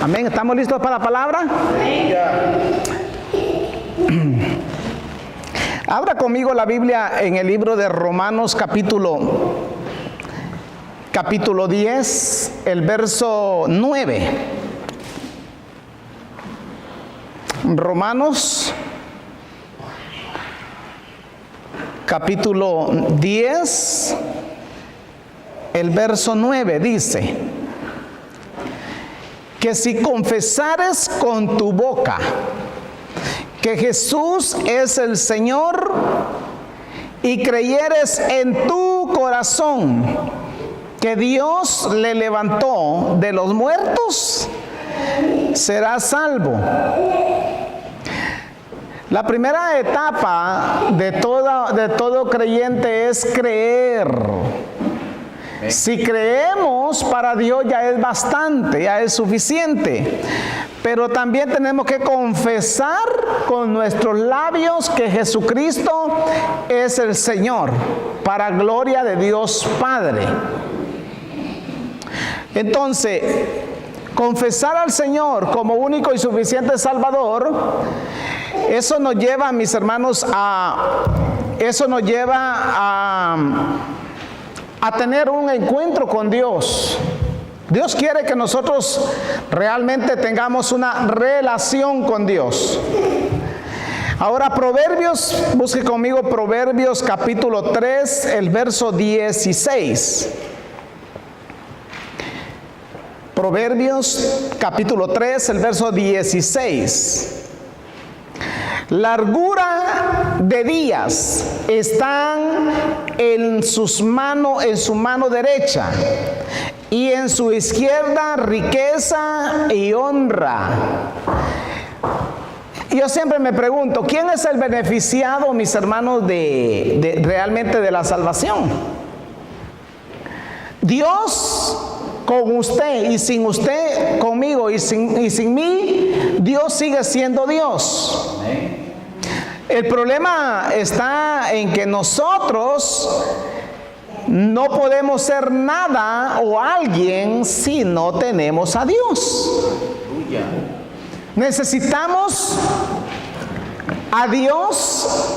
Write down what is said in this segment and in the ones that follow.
Amén. ¿Estamos listos para la palabra? Abra conmigo la Biblia en el libro de Romanos capítulo 10, el verso 9. Romanos capítulo 10, el verso 9 dice que si confesares con tu boca que Jesús es el Señor y creyeres en tu corazón que Dios le levantó de los muertos, serás salvo. La primera etapa de todo creyente es creer. Si creemos, para Dios ya es bastante, ya es suficiente. Pero también tenemos que confesar con nuestros labios que Jesucristo es el Señor, para gloria de Dios Padre. Entonces, confesar al Señor como único y suficiente Salvador, eso nos lleva, mis hermanos, a tener un encuentro con Dios. Dios quiere que nosotros realmente tengamos una relación con Dios. Ahora Proverbios, busque conmigo Proverbios capítulo 3, el verso 16. Proverbios capítulo 3, el verso 16. Largura de días están en su mano derecha, y en su izquierda riqueza y honra. Yo siempre me pregunto, ¿quién es el beneficiado, mis hermanos, realmente de la salvación? Dios con usted, y sin usted, conmigo y sin mí, Dios sigue siendo Dios. El problema está en que nosotros no podemos ser nada o alguien si no tenemos a Dios. Necesitamos a Dios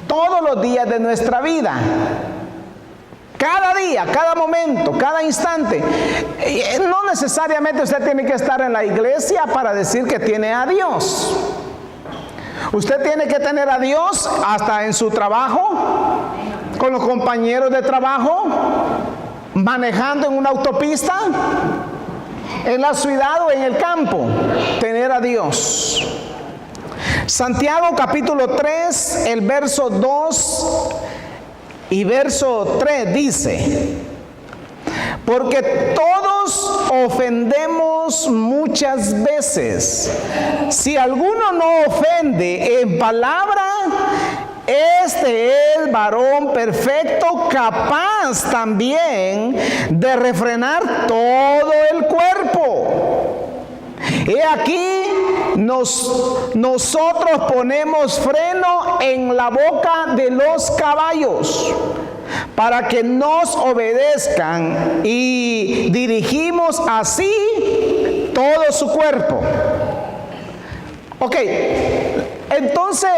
todos los días de nuestra vida. Cada día, cada momento, cada instante. No necesariamente usted tiene que estar en la iglesia para decir que tiene a Dios. Usted tiene que tener a Dios hasta en su trabajo, con los compañeros de trabajo, manejando en una autopista, en la ciudad o en el campo. Tener a Dios. Santiago capítulo 3, el verso 2 y verso 3 dice: porque todos ofendemos muchas veces. Si alguno no ofende en palabra, este es varón perfecto, capaz también de refrenar todo el cuerpo. He aquí, nosotros ponemos freno en la boca de los caballos para que nos obedezcan, y dirigimos así todo su cuerpo. Ok, entonces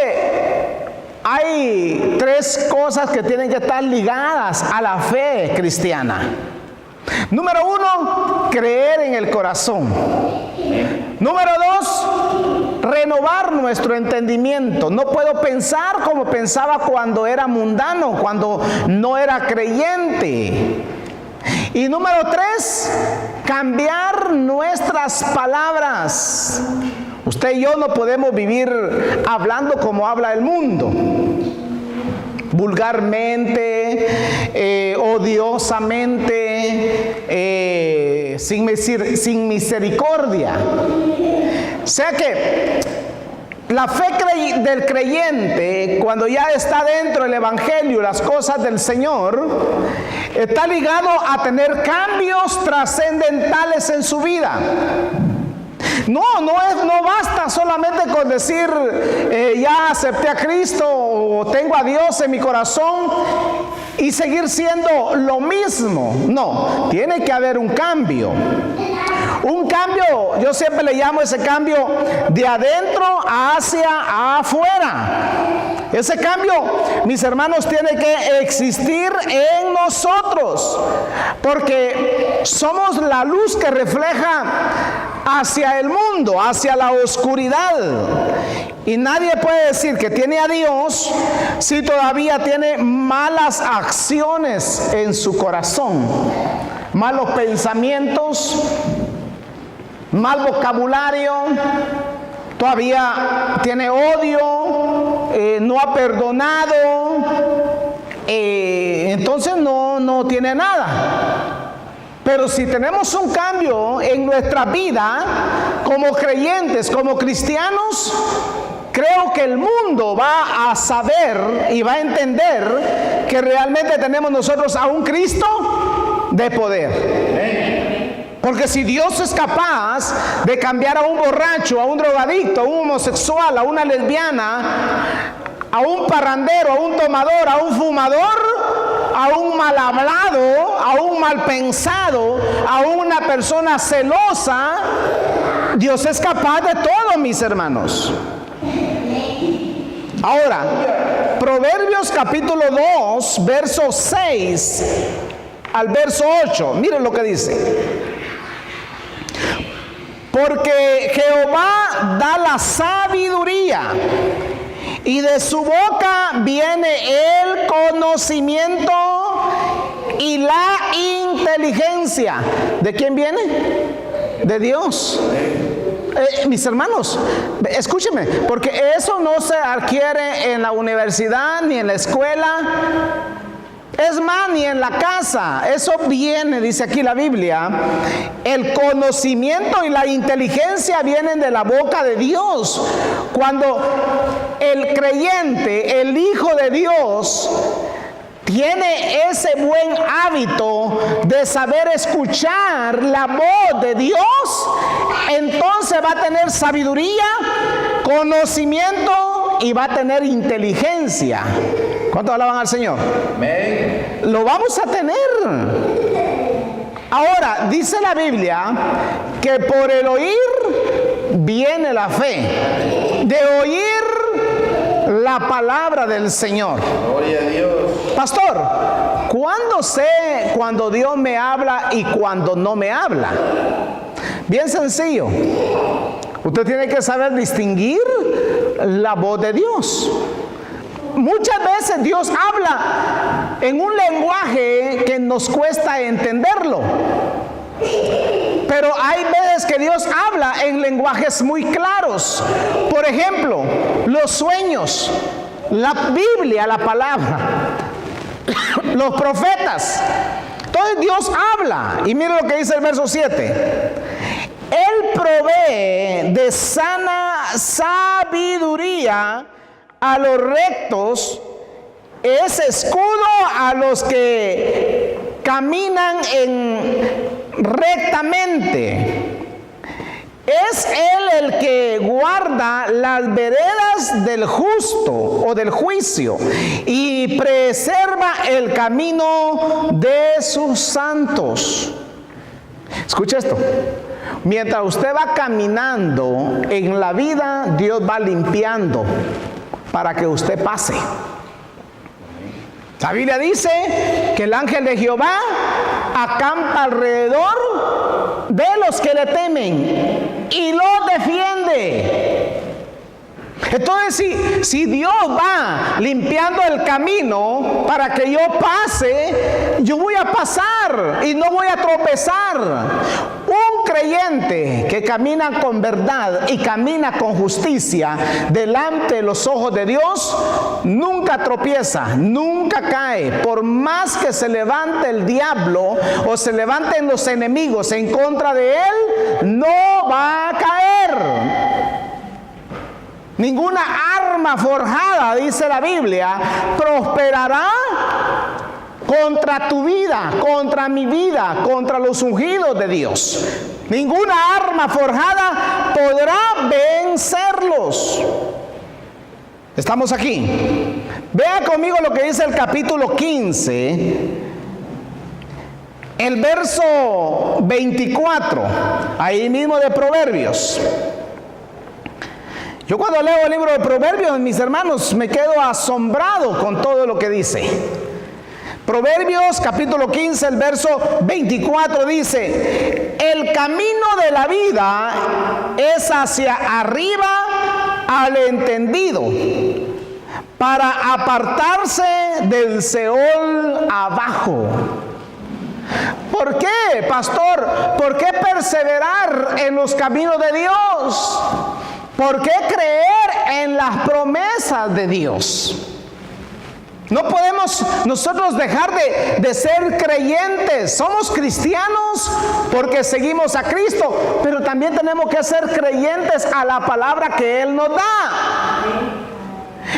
hay tres cosas que tienen que estar ligadas a la fe cristiana. Número 1, creer en el corazón. Número 2, renovar nuestro entendimiento. No puedo pensar como pensaba cuando era mundano, cuando no era creyente. Y número 3, cambiar nuestras palabras. Usted y yo no podemos vivir hablando como habla el mundo. Vulgarmente, odiosamente, sin misericordia. O sea que la fe del creyente, cuando ya está dentro del Evangelio, las cosas del Señor, está ligado a tener cambios trascendentales en su vida. No basta solamente con decir ya acepté a Cristo o tengo a Dios en mi corazón y seguir siendo lo mismo. No, tiene que haber un cambio. Un cambio, yo siempre le llamo ese cambio de adentro hacia afuera. Ese cambio, mis hermanos, tiene que existir en nosotros, porque somos la luz que refleja hacia el mundo, hacia la oscuridad. Y nadie puede decir que tiene a Dios si todavía tiene malas acciones en su corazón, malos pensamientos, mal vocabulario, todavía tiene odio, no ha perdonado, entonces no tiene nada. Pero si tenemos un cambio en nuestra vida como creyentes, como cristianos, creo que el mundo va a saber y va a entender que realmente tenemos nosotros a un Cristo de poder. Porque si Dios es capaz de cambiar a un borracho, a un drogadicto, a un homosexual, a una lesbiana, a un parrandero, a un tomador, a un fumador, a un mal hablado, a un mal pensado, a una persona celosa, Dios es capaz de todo, mis hermanos. Ahora, Proverbios capítulo 2, verso 6 al verso 8, miren lo que dice. Porque Jehová da la sabiduría, y de su boca viene el conocimiento y la inteligencia. ¿De quién viene? De Dios. Mis hermanos, escúchenme, porque eso no se adquiere en la universidad ni en la escuela. Es más, ni en la casa. Eso viene, dice aquí la Biblia. El conocimiento y la inteligencia vienen de la boca de Dios. Cuando el creyente, el Hijo de Dios, tiene ese buen hábito de saber escuchar la voz de Dios, entonces va a tener sabiduría, conocimiento y va a tener inteligencia. ¿Cuántos alaban al Señor? Amén. Lo vamos a tener. Ahora, dice la Biblia que por el oír viene la fe. De oír la palabra del Señor. Gloria a Dios. Pastor, ¿cuándo sé cuando Dios me habla y cuando no me habla? Bien sencillo. Usted tiene que saber distinguir la voz de Dios. Muchas veces Dios habla en un lenguaje que nos cuesta entenderlo. Pero hay veces que Dios habla en lenguajes muy claros. Por ejemplo, los sueños, la Biblia, la palabra, los profetas. Entonces Dios habla. Y mire lo que dice el verso 7. Él provee de sana sabiduría a los rectos, es escudo a los que caminan rectamente. Es Él el que guarda las veredas del justo o del juicio y preserva el camino de sus santos. Escucha esto. Mientras usted va caminando en la vida, Dios va limpiando para que usted pase. La Biblia dice que el ángel de Jehová acampa alrededor de los que le temen y los defiende. Entonces, si Dios va limpiando el camino para que yo pase, yo voy a pasar y no voy a tropezar. Un creyente que camina con verdad y camina con justicia delante de los ojos de Dios, nunca tropieza, nunca cae. Por más que se levante el diablo o se levanten los enemigos en contra de él, no va a caer. Ninguna arma forjada, dice la Biblia, prosperará contra tu vida, contra mi vida, contra los ungidos de Dios. Ninguna arma forjada podrá vencerlos. Estamos aquí. Vea conmigo lo que dice el capítulo 15. el verso 24, ahí mismo de Proverbios. Yo cuando leo el libro de Proverbios, mis hermanos, me quedo asombrado con todo lo que dice. Proverbios capítulo 15, el verso 24 dice: el camino de la vida es hacia arriba al entendido, para apartarse del Seol abajo. ¿Por qué, pastor? ¿Por qué perseverar en los caminos de Dios? ¿Por qué creer en las promesas de Dios? No podemos nosotros dejar de ser creyentes. Somos cristianos porque seguimos a Cristo, pero también tenemos que ser creyentes a la palabra que Él nos da.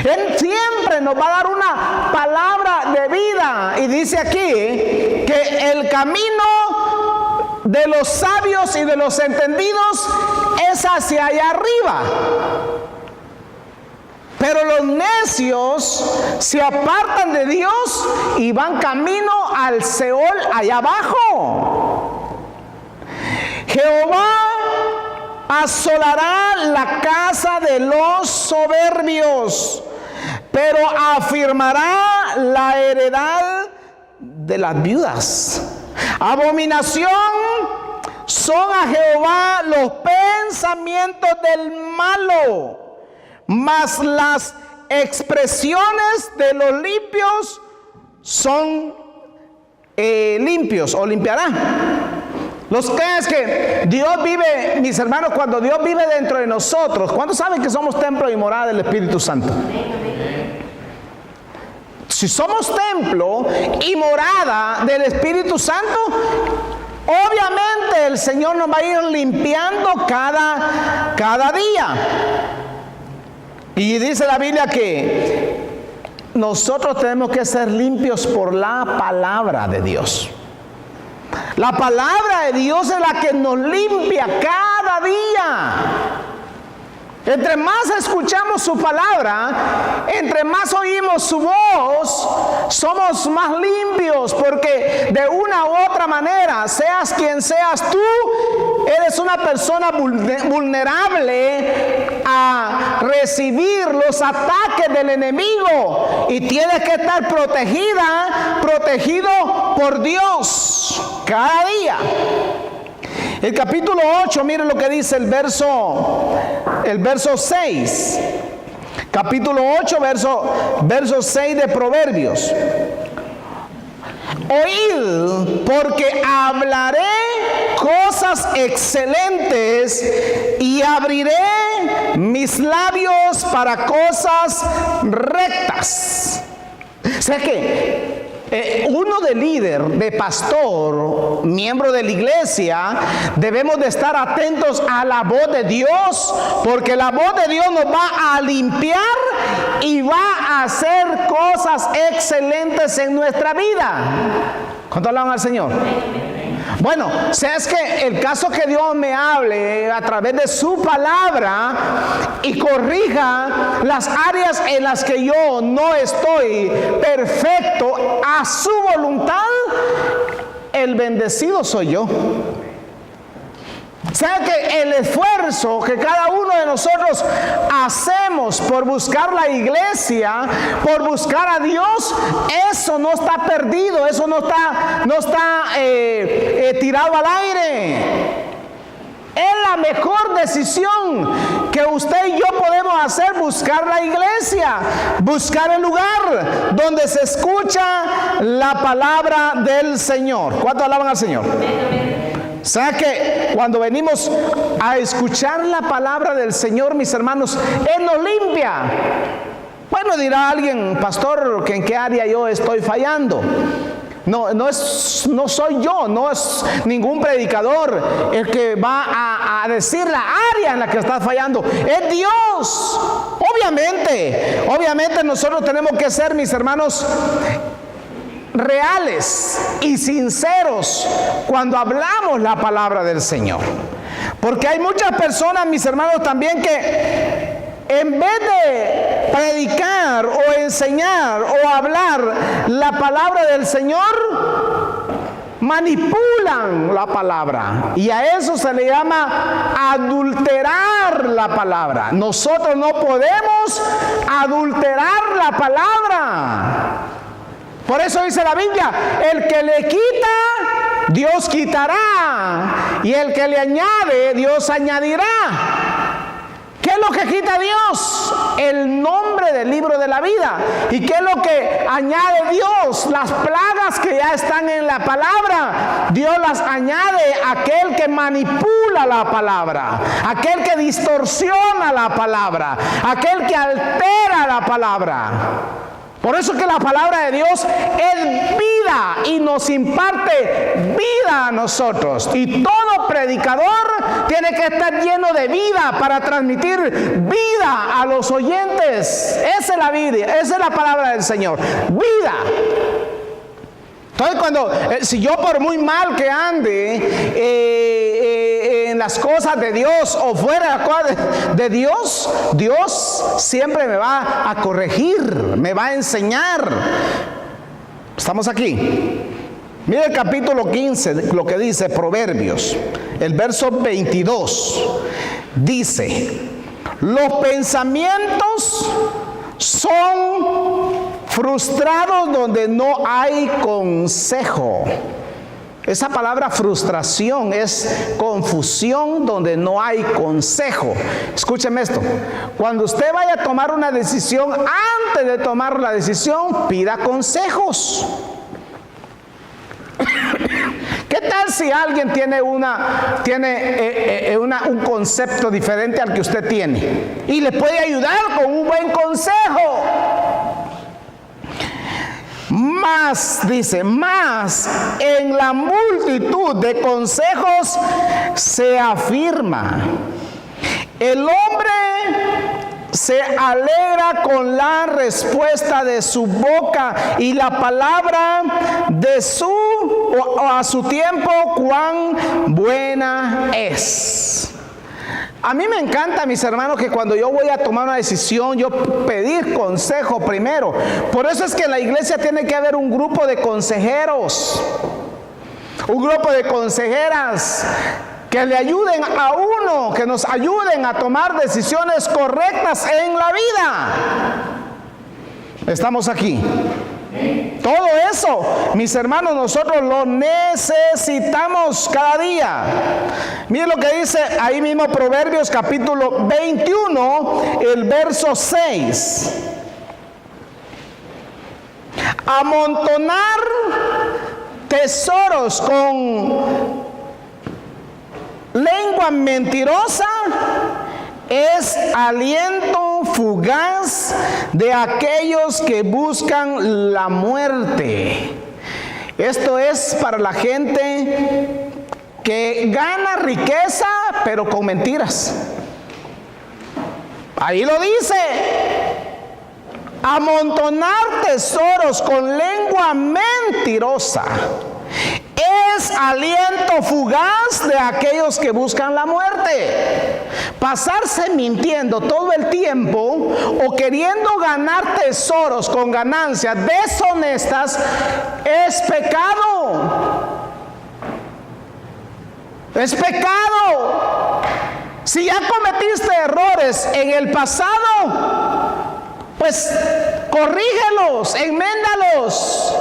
Él siempre nos va a dar una palabra de vida. Y dice aquí que el camino de los sabios y de los entendidos es hacia allá arriba, pero los necios se apartan de Dios y van camino al Seol allá abajo. Jehová asolará la casa de los soberbios, pero afirmará la heredad de las viudas. Abominación son a Jehová los pensamientos del malo, mas las expresiones de los limpios son limpios o limpiará. Los que es que Dios vive, mis hermanos, cuando Dios vive dentro de nosotros, ¿cuántos saben que somos templo y morada del Espíritu Santo? Si somos templo y morada del Espíritu Santo, obviamente el Señor nos va a ir limpiando cada día. Y dice la Biblia que nosotros tenemos que ser limpios por la palabra de Dios. La palabra de Dios es la que nos limpia cada día. Entre más escuchamos su palabra, entre más oímos su voz, somos más limpios, porque de una u otra manera, seas quien seas tú, eres una persona vulnerable a recibir los ataques del enemigo y tienes que estar protegido por Dios cada día. El capítulo 8, miren lo que dice el verso 6. Capítulo 8, verso 6 de Proverbios. Oíd, porque hablaré cosas excelentes y abriré mis labios para cosas rectas. O sea que uno de líder, de pastor, miembro de la iglesia, debemos de estar atentos a la voz de Dios, porque la voz de Dios nos va a limpiar y va a hacer cosas excelentes en nuestra vida. ¿Cuánto alaban al Señor? Bueno, si es que el caso que Dios me hable a través de su palabra y corrija las áreas en las que yo no estoy perfecto a su voluntad, el bendecido soy yo. ¿Sabe que el esfuerzo que cada uno de nosotros hacemos por buscar la iglesia, por buscar a Dios, eso no está perdido, eso no está tirado al aire? Es la mejor decisión que usted y yo podemos hacer, buscar la iglesia, buscar el lugar donde se escucha la palabra del Señor. ¿Cuántos alaban al Señor? O sea que cuando venimos a escuchar la palabra del Señor, mis hermanos, Él nos limpia. Bueno, dirá alguien, pastor, que en qué área yo estoy fallando. No soy yo, no es ningún predicador el que va a decir la área en la que estás fallando. Es Dios. Obviamente nosotros tenemos que ser, mis hermanos, reales y sinceros cuando hablamos la palabra del Señor, porque hay muchas personas, mis hermanos, también que en vez de predicar o enseñar o hablar la palabra del Señor, manipulan la palabra. Y a eso se le llama adulterar la palabra. Nosotros no podemos adulterar la palabra. Por eso dice la Biblia, el que le quita, Dios quitará. Y el que le añade, Dios añadirá. ¿Qué es lo que quita Dios? El nombre del libro de la vida. ¿Y qué es lo que añade Dios? Las plagas que ya están en la palabra. Dios las añade a aquel que manipula la palabra, aquel que distorsiona la palabra, aquel que altera la palabra. Por eso que la palabra de Dios es vida y nos imparte vida a nosotros. Y todo predicador tiene que estar lleno de vida para transmitir vida a los oyentes. Esa es la vida, esa es la palabra del Señor. Vida. Entonces si yo por muy mal que ande en las cosas de Dios o fuera de las cosas de Dios, Dios siempre me va a corregir, me va a enseñar. ¿Estamos aquí? Mire el capítulo 15, lo que dice Proverbios, el verso 22. Dice, los pensamientos son frustrados donde no hay consejo. Esa palabra frustración es confusión donde no hay consejo. Escúcheme esto. Cuando usted vaya a tomar una decisión, antes de tomar la decisión, pida consejos. ¿Qué tal si alguien tiene un concepto diferente al que usted tiene y le puede ayudar con un buen consejo? Más, dice, más en la multitud de consejos se afirma. El hombre se alegra con la respuesta de su boca y la palabra de a su tiempo cuán buena es. A mí me encanta, mis hermanos, que cuando yo voy a tomar una decisión, yo pedir consejo primero. Por eso es que en la iglesia tiene que haber un grupo de consejeros, un grupo de consejeras que le ayuden a uno, que nos ayuden a tomar decisiones correctas en la vida. Estamos aquí. Todo eso, mis hermanos, nosotros lo necesitamos cada día. Miren lo que dice ahí mismo Proverbios capítulo 21, el verso 6. Amontonar tesoros con lengua mentirosa es aliento fugaz de aquellos que buscan la muerte. Esto es para la gente que gana riqueza pero con mentiras. Ahí lo dice. Amontonar tesoros con lengua mentirosa es aliento fugaz de aquellos que buscan la muerte. Pasarse mintiendo todo el tiempo o queriendo ganar tesoros con ganancias deshonestas es pecado. Es pecado. Si ya cometiste errores en el pasado, pues corrígelos, enméndalos.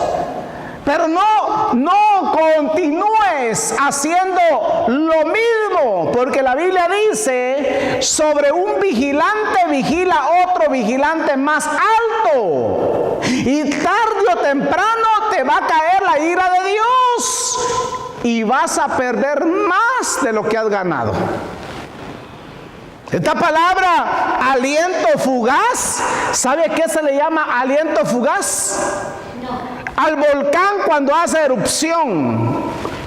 Pero no continúes haciendo lo mismo, porque la Biblia dice, sobre un vigilante vigila otro vigilante más alto, y tarde o temprano te va a caer la ira de Dios, y vas a perder más de lo que has ganado. Esta palabra, aliento fugaz, ¿sabe qué se le llama aliento fugaz? Al volcán cuando hace erupción.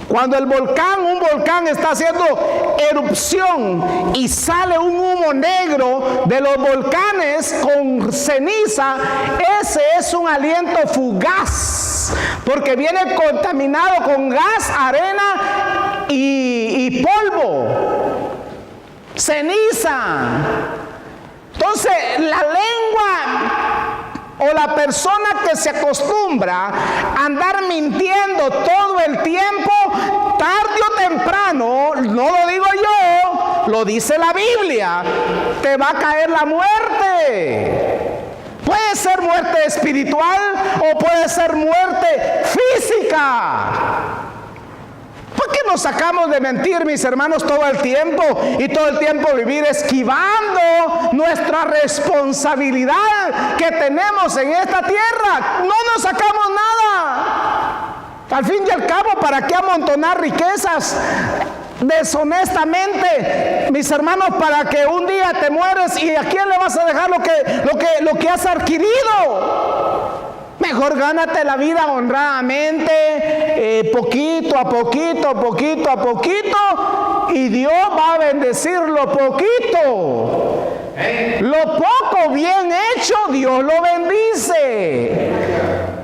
Cuando un volcán está haciendo erupción y sale un humo negro de los volcanes con ceniza, ese es un aliento fugaz, porque viene contaminado con gas, arena y polvo, ceniza. Entonces la lengua o la persona que se acostumbra a andar mintiendo todo el tiempo, tarde o temprano, no lo digo yo, lo dice la Biblia, te va a caer la muerte. Puede ser muerte espiritual o puede ser muerte física. ¿Por qué nos sacamos de mentir, mis hermanos, todo el tiempo y todo el tiempo vivir esquivando nuestra responsabilidad que tenemos en esta tierra? No nos sacamos nada. Al fin y al cabo, ¿para qué amontonar riquezas deshonestamente, mis hermanos, para que un día te mueres y a quién le vas a dejar lo que has adquirido? Mejor gánate la vida honradamente, poquito a poquito, y Dios va a bendecir lo poquito. Lo poco bien hecho, Dios lo bendice.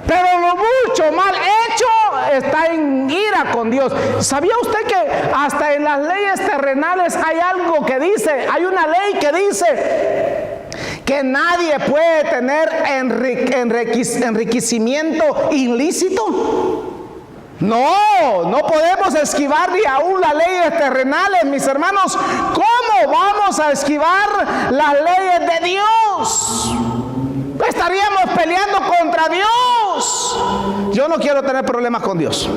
Pero lo mucho mal hecho está en ira con Dios. ¿Sabía usted que hasta en las leyes terrenales hay algo que dice, hay una ley que dice que nadie puede tener enriquecimiento ilícito? No podemos esquivar ni aún las leyes terrenales, mis hermanos. ¿Cómo vamos a esquivar las leyes de Dios? Estaríamos peleando contra Dios. Yo no quiero tener problemas con Dios.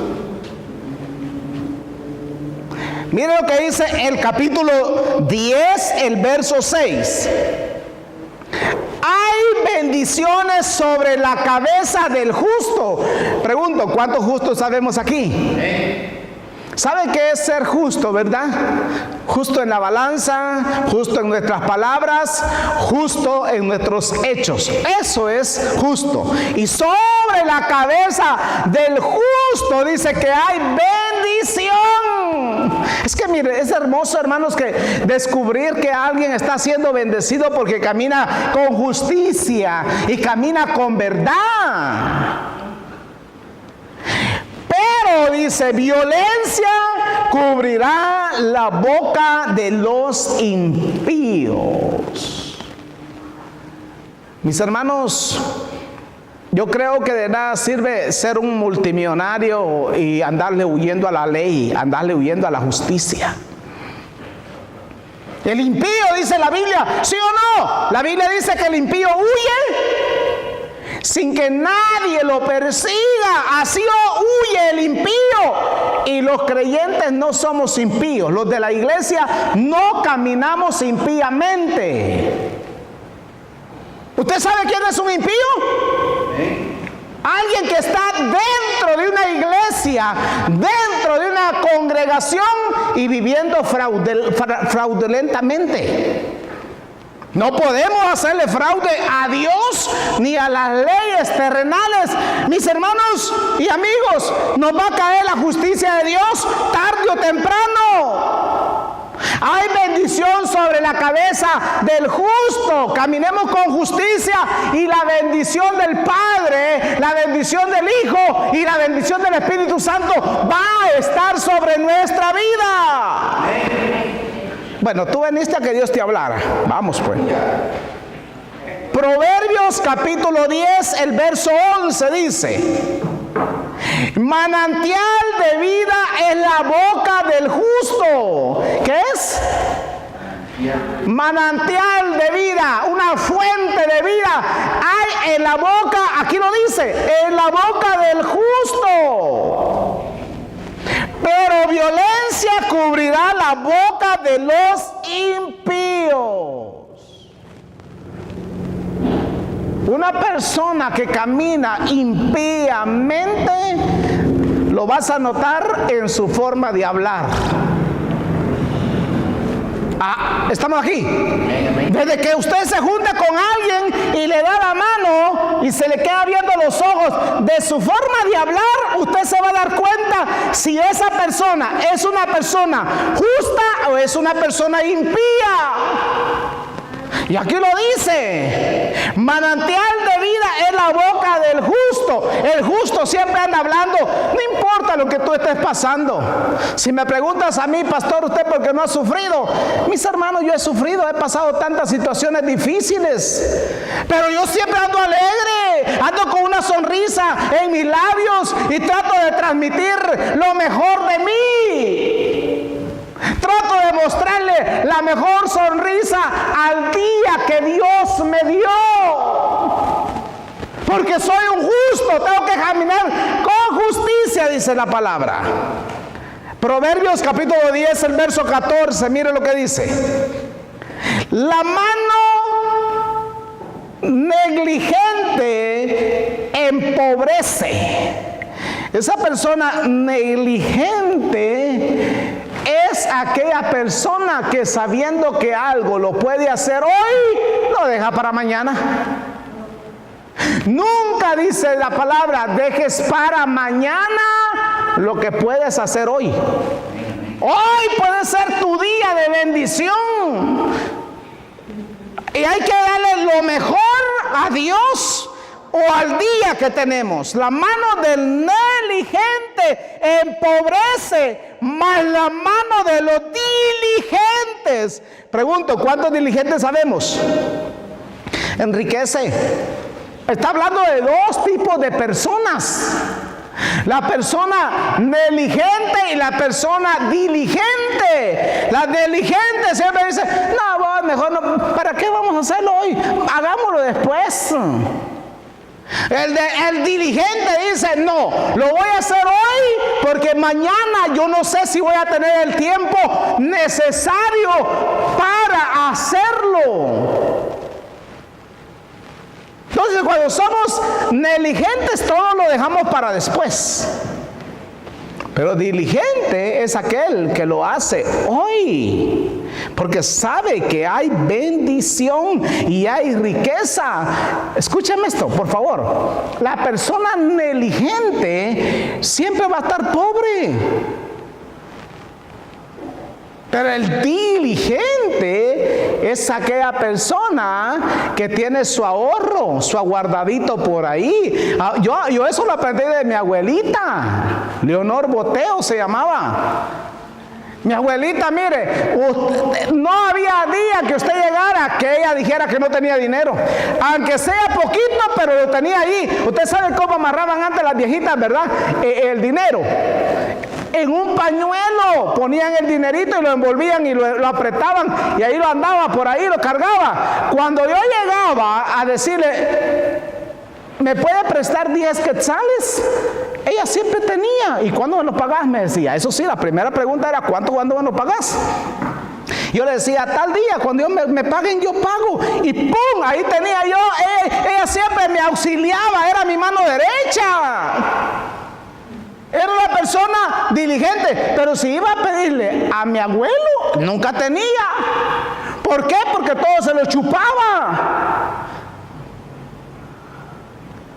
Mire lo que dice el capítulo 10, el verso 6. Hay bendiciones sobre la cabeza del justo. Pregunto, ¿cuántos justos sabemos aquí? ¿Saben qué es ser justo, verdad? Justo en la balanza, justo en nuestras palabras, justo en nuestros hechos. Eso es justo. Y sobre la cabeza del justo dice que hay bendición. Es que mire, es hermoso, hermanos, que descubrir que alguien está siendo bendecido porque camina con justicia y camina con verdad. Pero dice, violencia cubrirá la boca de los impíos. Mis hermanos, yo creo que de nada sirve ser un multimillonario y andarle huyendo a la ley, andarle huyendo a la justicia. El impío, dice la Biblia, ¿sí o no? La Biblia dice que el impío huye sin que nadie lo persiga. Así huye el impío. Y los creyentes no somos impíos. Los de la iglesia no caminamos impíamente. ¿Usted sabe quién es un impío? Alguien que está dentro de una iglesia, dentro de una congregación y viviendo fraudulentamente. No podemos hacerle fraude a Dios ni a las leyes terrenales. Mis hermanos y amigos, nos va a caer la justicia de Dios tarde o temprano. Hay bendición sobre la cabeza del justo. Caminemos con justicia y la bendición del Padre, la bendición del Hijo y la bendición del Espíritu Santo va a estar sobre nuestra vida. Bueno, tú veniste a que Dios te hablara. Vamos pues. Proverbios capítulo 10, el verso 11 dice: manantial de vida es la boca del justo. ¿Qué es? Manantial de vida, una fuente de vida hay en la boca, aquí lo dice, en la boca del justo. Pero violencia cubrirá la boca de los impíos. Una persona que camina impíamente, lo vas a notar en su forma de hablar. Estamos aquí. Desde que usted se junta con alguien y le da la mano y se le queda viendo los ojos, de su forma de hablar, usted se va a dar cuenta si esa persona es una persona justa o es una persona impía. Y aquí lo dice: manantial de vida es la boca del justo. El justo siempre anda hablando, no importa lo que tú estés pasando. Si me preguntas a mí, pastor, ¿usted por qué no ha sufrido? Mis hermanos, yo he sufrido, he pasado tantas situaciones difíciles, pero yo siempre ando alegre. ando con una sonrisa en mis labios y trato de transmitir lo mejor de mí. Trato de mostrarle la mejor sonrisa al día que Dios me dio. Porque soy un justo, tengo que caminar con justicia, dice la palabra. Proverbios capítulo 10, el verso 14, mire lo que dice. La mano negligente empobrece. Esa persona negligente es aquella persona que, sabiendo que algo lo puede hacer hoy, lo deja para mañana. Nunca, dice la palabra, dejes para mañana lo que puedes hacer hoy. Hoy puede ser tu día de bendición y hay que darle lo mejor a Dios o al día que tenemos. La mano del negligente empobrece, mas la mano de los diligentes. Pregunto, ¿cuántos diligentes sabemos? Enriquece. Está hablando de dos tipos de personas: la persona negligente y la persona diligente. La negligente siempre dice: no, mejor no, ¿para qué vamos a hacerlo hoy? Hagámoslo después. El diligente dice: no, lo voy a hacer hoy porque mañana yo no sé si voy a tener el tiempo necesario para hacerlo. Entonces, cuando somos negligentes, todo lo dejamos para después. Pero diligente es aquel que lo hace hoy, porque sabe que hay bendición y hay riqueza. Escúchame esto, por favor. La persona negligente siempre va a estar pobre. Pero el diligente es aquella persona que tiene su ahorro, su aguardadito por ahí. Yo eso lo aprendí de mi abuelita, Leonor Boteo se llamaba. Mi abuelita, mire, no había día que usted llegara que ella dijera que no tenía dinero. Aunque sea poquito, pero lo tenía ahí. Usted sabe cómo amarraban antes las viejitas, ¿verdad? El dinero. En un pañuelo ponían el dinerito y lo envolvían y lo apretaban, y ahí lo andaba por ahí, lo cargaba. Cuando yo llegaba a decirle: ¿me puede prestar 10 quetzales? Ella siempre tenía. ¿Y cuándo me lo pagás? Me decía. Eso sí, la primera pregunta era: ¿cuándo me lo pagás? Yo le decía: tal día, cuando me paguen yo pago. Y ¡pum! Ahí tenía yo. Ella siempre me auxiliaba, era mi mano derecha. Era una persona diligente. Pero si iba a pedirle a mi abuelo, nunca tenía. ¿Por qué? Porque todo se lo chupaba.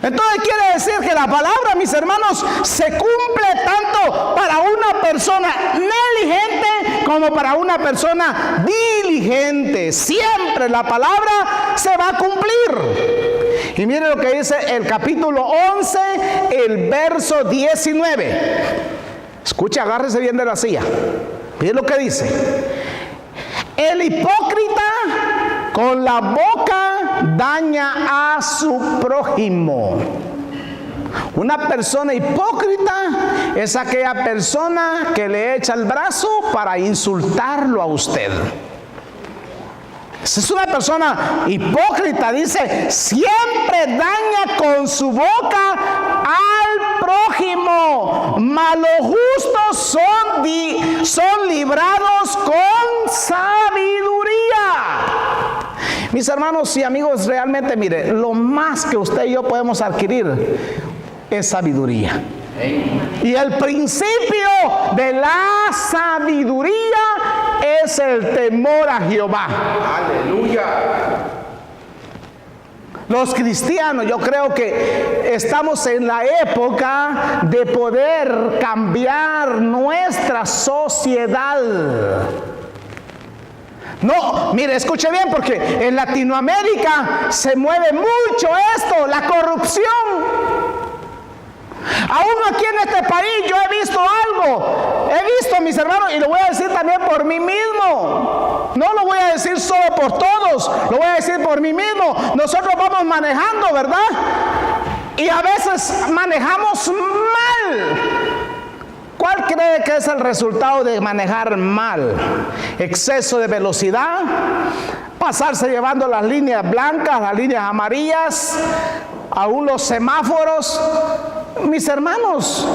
Entonces quiere decir que la palabra, mis hermanos, se cumple tanto para una persona negligente como para una persona diligente. Siempre la palabra se va a cumplir. Y mire lo que dice el capítulo 11, el verso 19. Escuche, agárrese bien de la silla. Mire lo que dice: el hipócrita con la boca daña a su prójimo. Una persona hipócrita es aquella persona que le echa el brazo para insultarlo a usted. Esa es una persona hipócrita, dice: siempre daña con su boca al prójimo, mas los justos son librados con sabiduría. Mis hermanos y amigos, realmente, mire, lo más que usted y yo podemos adquirir es sabiduría. Y el principio de la sabiduría es el temor a Jehová. Aleluya. Los cristianos, yo creo que estamos en la época de poder cambiar nuestra sociedad. No, mire, escuche bien, porque en Latinoamérica se mueve mucho esto, la corrupción. Aún aquí en este país yo he visto algo, mis hermanos, y lo voy a decir también por mí mismo. No lo voy a decir solo por todos, lo voy a decir por mí mismo. Nosotros vamos manejando, ¿verdad? Y a veces manejamos mal. ¿Cuál cree que es el resultado de manejar mal? Exceso de velocidad, pasarse llevando las líneas blancas, las líneas amarillas, aún los semáforos. Mis hermanos,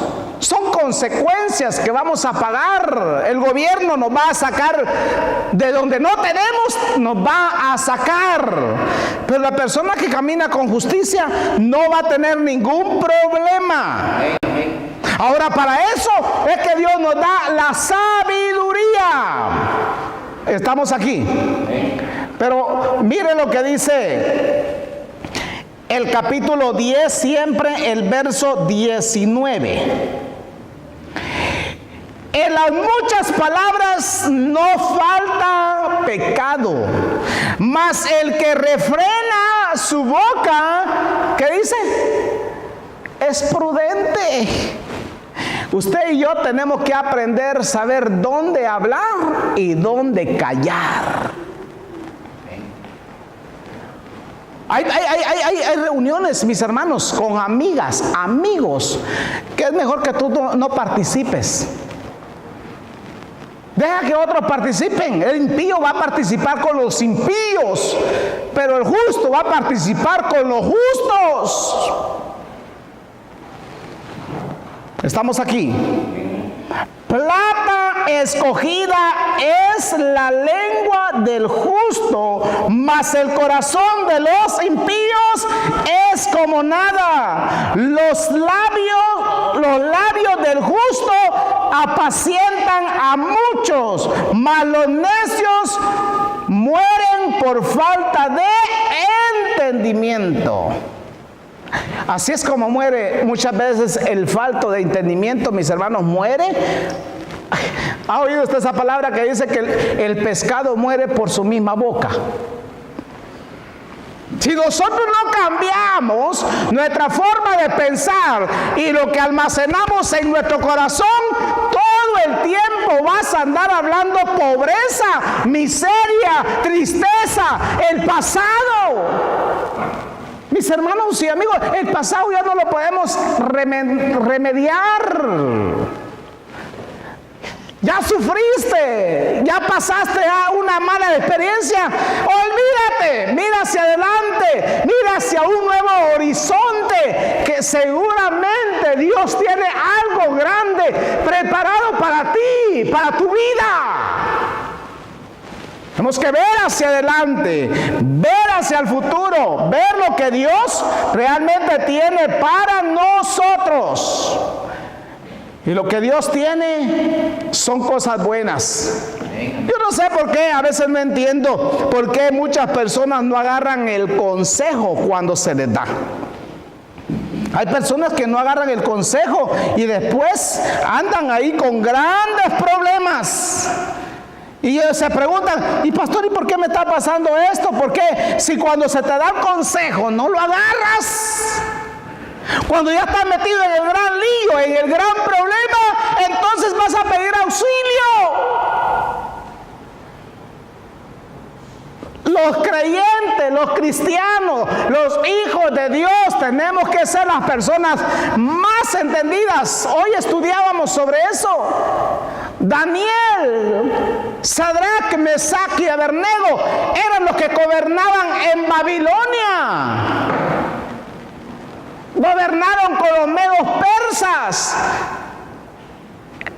son consecuencias que vamos a pagar. El gobierno nos va a sacar de donde no tenemos, nos va a sacar. Pero la persona que camina con justicia no va a tener ningún problema. Ahora, para eso es que Dios nos da la sabiduría. Estamos aquí. Pero mire lo que dice el capítulo 10, siempre el verso 19. En las muchas palabras no falta pecado, mas el que refrena su boca, ¿qué dice? Es prudente. Usted y yo tenemos que aprender a saber dónde hablar y dónde callar. Hay reuniones, mis hermanos, con amigas, amigos, que es mejor que tú no participes. Deja que otros participen. El impío va a participar con los impíos, pero el justo va a participar con los justos. Estamos aquí. Plata escogida es la lengua del justo, mas el corazón de los impíos es como nada. Los labios del justo apacientan a muchos, mas los necios mueren por falta de entendimiento. Así es como muere muchas veces el falto de entendimiento, mis hermanos, muere. ¿Ha oído usted esa palabra que dice que el pescado muere por su misma boca? Si nosotros no cambiamos nuestra forma de pensar y lo que almacenamos en nuestro corazón, todo el tiempo vas a andar hablando pobreza, miseria, tristeza, el pasado. Mis hermanos y amigos, el pasado ya no lo podemos remediar. Ya sufriste, ya pasaste a una mala experiencia. Olvídate, mira hacia adelante, mira hacia un nuevo horizonte, que seguramente Dios tiene algo grande preparado para ti, para tu vida. Tenemos que ver hacia adelante, ver hacia el futuro, ver lo que Dios realmente tiene para nosotros. Y lo que Dios tiene son cosas buenas. Yo no sé por qué, a veces no entiendo por qué muchas personas no agarran el consejo cuando se les da. Hay personas que no agarran el consejo y después andan ahí con grandes problemas. Y ellos se preguntan, y pastor, ¿y por qué me está pasando esto? ¿Por qué? Si cuando se te da el consejo no lo agarras, cuando ya estás metido en el gran lío, en el gran problema, entonces vas a pedir auxilio. Los creyentes, los cristianos, los hijos de Dios, tenemos que ser las personas más entendidas. Hoy estudiábamos sobre eso. Daniel, Sadrach, Mesach y Abednego eran los que gobernaban en Babilonia. Gobernaron con los medos persas.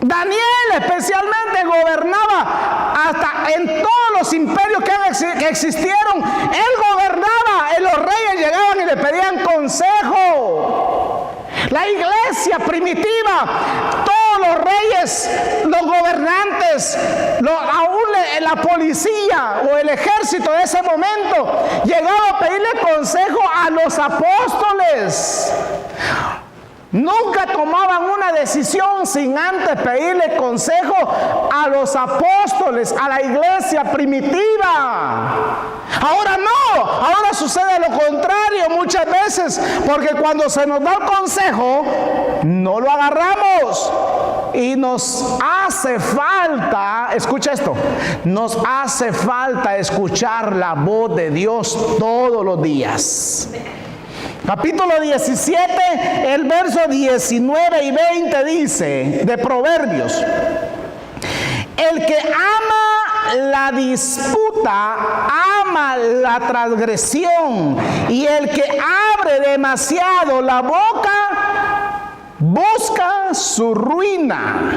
Daniel especialmente gobernaba hasta en todos los imperios que existieron. Él gobernaba, y los reyes llegaban y le pedían consejo. La iglesia primitiva, todos los reyes, los gobernantes, aún la policía o el ejército de ese momento llegaba a pedirle consejo a los apóstoles. Nunca tomaban una decisión sin antes pedirle consejo a los apóstoles, a la iglesia primitiva. Ahora no, ahora sucede lo contrario muchas veces, porque cuando se nos da el consejo, no lo agarramos. Y nos hace falta, escucha esto, nos hace falta escuchar la voz de Dios todos los días. Capítulo 17, el verso 19 y 20 dice, de Proverbios: el que ama la disputa, ama la transgresión, y el que abre demasiado la boca, busca su ruina.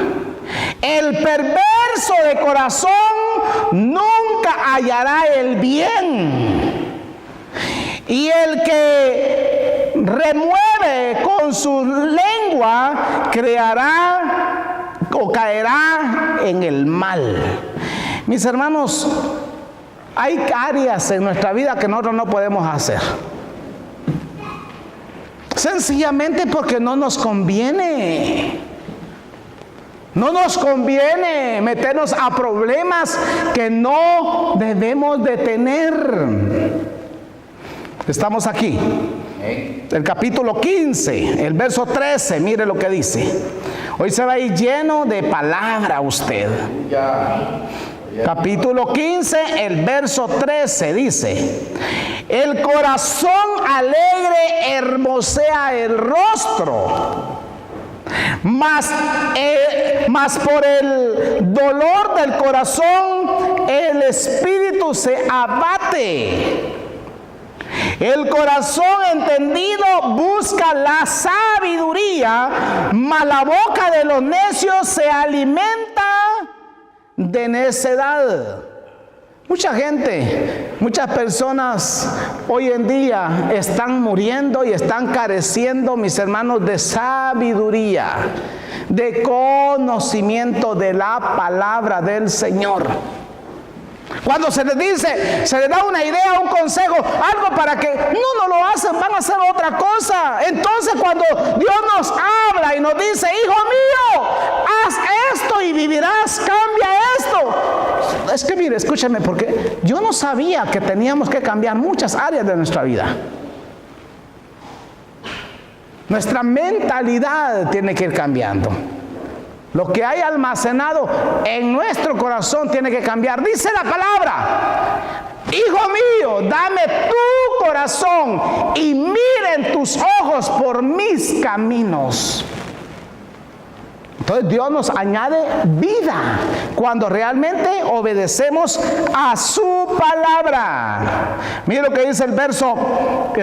El perverso de corazón nunca hallará el bien, y el que remueve con su lengua creará o caerá en el mal. Mis hermanos, hay áreas en nuestra vida que nosotros no podemos hacer, sencillamente porque no nos conviene. No nos conviene meternos a problemas que no debemos de tener. Estamos aquí. El capítulo 15, el verso 13, mire lo que dice. Hoy se va a ir lleno de palabra usted. Capítulo 15, el verso 13 dice: el corazón alegre hermosea el rostro, mas por el dolor del corazón el espíritu se abate. El corazón entendido busca la sabiduría, mas la boca de los necios se alimenta de necedad. Mucha gente, muchas personas hoy en día están muriendo y están careciendo, mis hermanos, de sabiduría, de conocimiento de la palabra del Señor. Cuando se les dice, se les da una idea, un consejo, algo para que no lo hacen, van a hacer otra cosa. Entonces cuando Dios nos habla y nos dice: hijo mío, haz esto y vivirás, cambia esto. Es que mire, escúcheme, porque yo no sabía que teníamos que cambiar muchas áreas de nuestra vida. Nuestra mentalidad tiene que ir cambiando. Lo que hay almacenado en nuestro corazón tiene que cambiar. Dice la palabra: hijo mío, dame tu corazón y miren tus ojos por mis caminos. Entonces Dios nos añade vida cuando realmente obedecemos a su palabra. Mire lo que dice el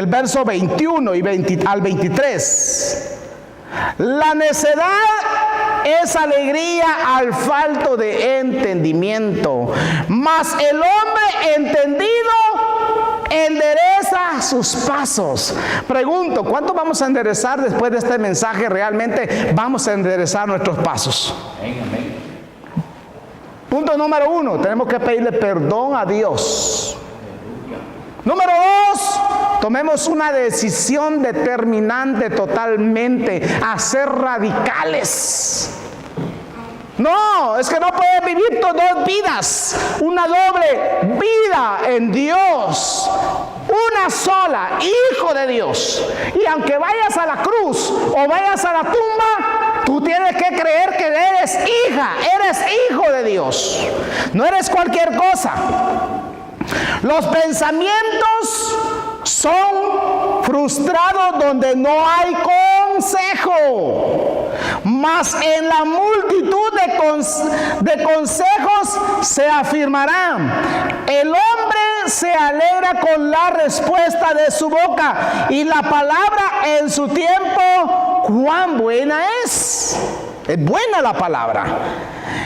verso 21 y al 23. La necedad es alegría al falto de entendimiento, mas el hombre entendido endereza sus pasos. Pregunto, ¿cuánto vamos a enderezar después de este mensaje? Realmente vamos a enderezar nuestros pasos. Punto número 1, tenemos que pedirle perdón a Dios. Número 2, tomemos una decisión determinante totalmente, a ser radicales. No, es que no puedes vivir dos vidas, una doble vida en Dios, una sola, hijo de Dios. Y aunque vayas a la cruz o vayas a la tumba, tú tienes que creer que eres hija, eres hijo de Dios, no eres cualquier cosa. Los pensamientos son frustrados donde no hay consejo, mas en la multitud de consejos se afirmarán. El hombre se alegra con la respuesta de su boca, y la palabra en su tiempo, cuán buena es. Es buena la palabra.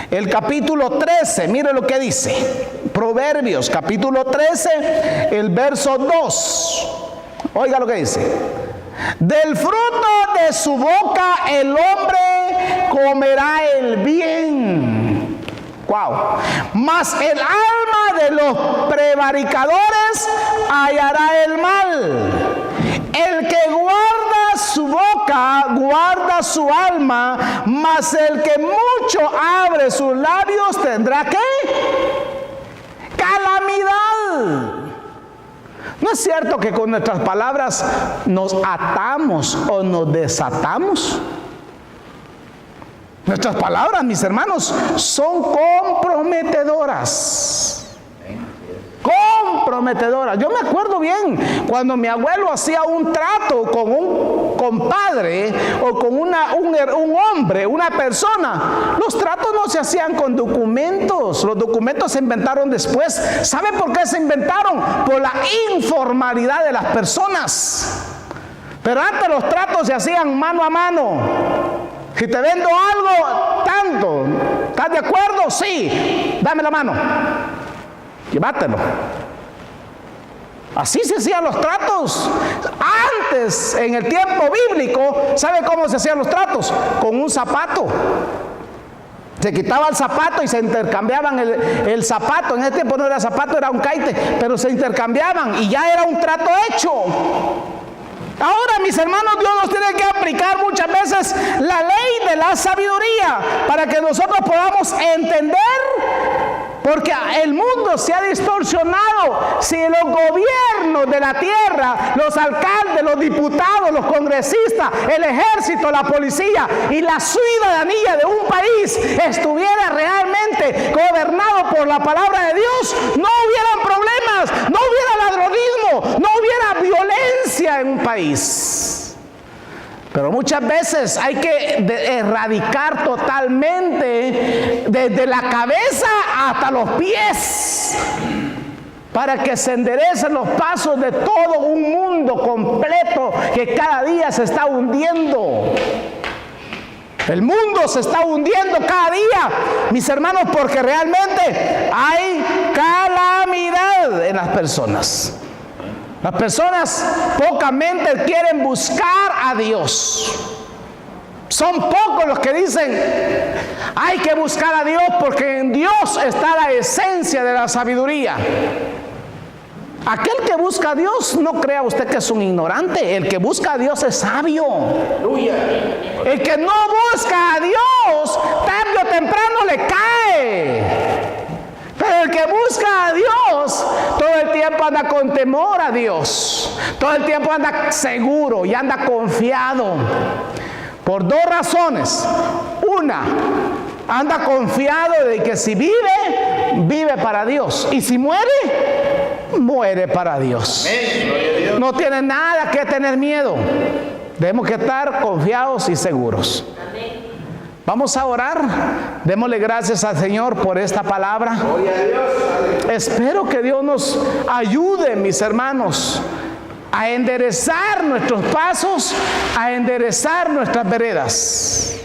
El capítulo 13, mire lo que dice. Proverbios, capítulo 13, el verso 2. Oiga lo que dice: del fruto de su boca el hombre comerá el bien. Wow. Mas el alma de los prevaricadores hallará el mal. El que guarda su boca guarda su alma, mas el que mucho abre sus labios tendrá ¿qué? Calamidad. ¿No es cierto que con nuestras palabras nos atamos o nos desatamos? Nuestras palabras, mis hermanos, son comprometedoras. prometedoras. Yo me acuerdo bien cuando mi abuelo hacía un trato con un compadre o con un hombre, una persona. Los tratos no se hacían con documentos. Los documentos se inventaron después. ¿Sabe por qué se inventaron? Por la informalidad de las personas. Pero antes los tratos se hacían mano a mano. Si te vendo algo, tanto. ¿Estás de acuerdo? Sí. Dame la mano. Llévatelo. Así se hacían los tratos. Antes, en el tiempo bíblico, ¿sabe cómo se hacían los tratos? Con un zapato. Se quitaba el zapato y se intercambiaban el zapato. En ese tiempo no era zapato, era un caite, pero se intercambiaban y ya era un trato hecho. Ahora, mis hermanos, Dios nos tiene que aplicar muchas veces la ley de la sabiduría para que nosotros podamos entender, porque el mundo se ha distorsionado. Si los gobiernos de la tierra, los alcaldes, los diputados, los congresistas, el ejército, la policía y la ciudadanía de un país estuviera realmente gobernado por la palabra de Dios, no hubieran problemas, no hubiera ladronismo, no hubiera violencia en un país. Pero muchas veces hay que erradicar totalmente desde la cabeza hasta los pies para que se enderecen los pasos de todo un mundo completo que cada día se está hundiendo. El mundo se está hundiendo cada día, mis hermanos, porque realmente hay calamidad en las personas. Las personas pocamente quieren buscar a Dios. Son pocos los que dicen, hay que buscar a Dios porque en Dios está la esencia de la sabiduría. Aquel que busca a Dios, no crea usted que es un ignorante. El que busca a Dios es sabio. El que no busca a Dios, tarde o temprano le cae. Pero el que busca a Dios, todo el tiempo anda con temor a Dios. Todo el tiempo anda seguro y anda confiado. Por dos razones. Una, anda confiado de que si vive, vive para Dios. Y si muere, muere para Dios. No tiene nada que tener miedo. Debemos que estar confiados y seguros. Vamos a orar. Démosle gracias al Señor por esta palabra. Espero que Dios nos ayude, mis hermanos, a enderezar nuestros pasos, a enderezar nuestras veredas.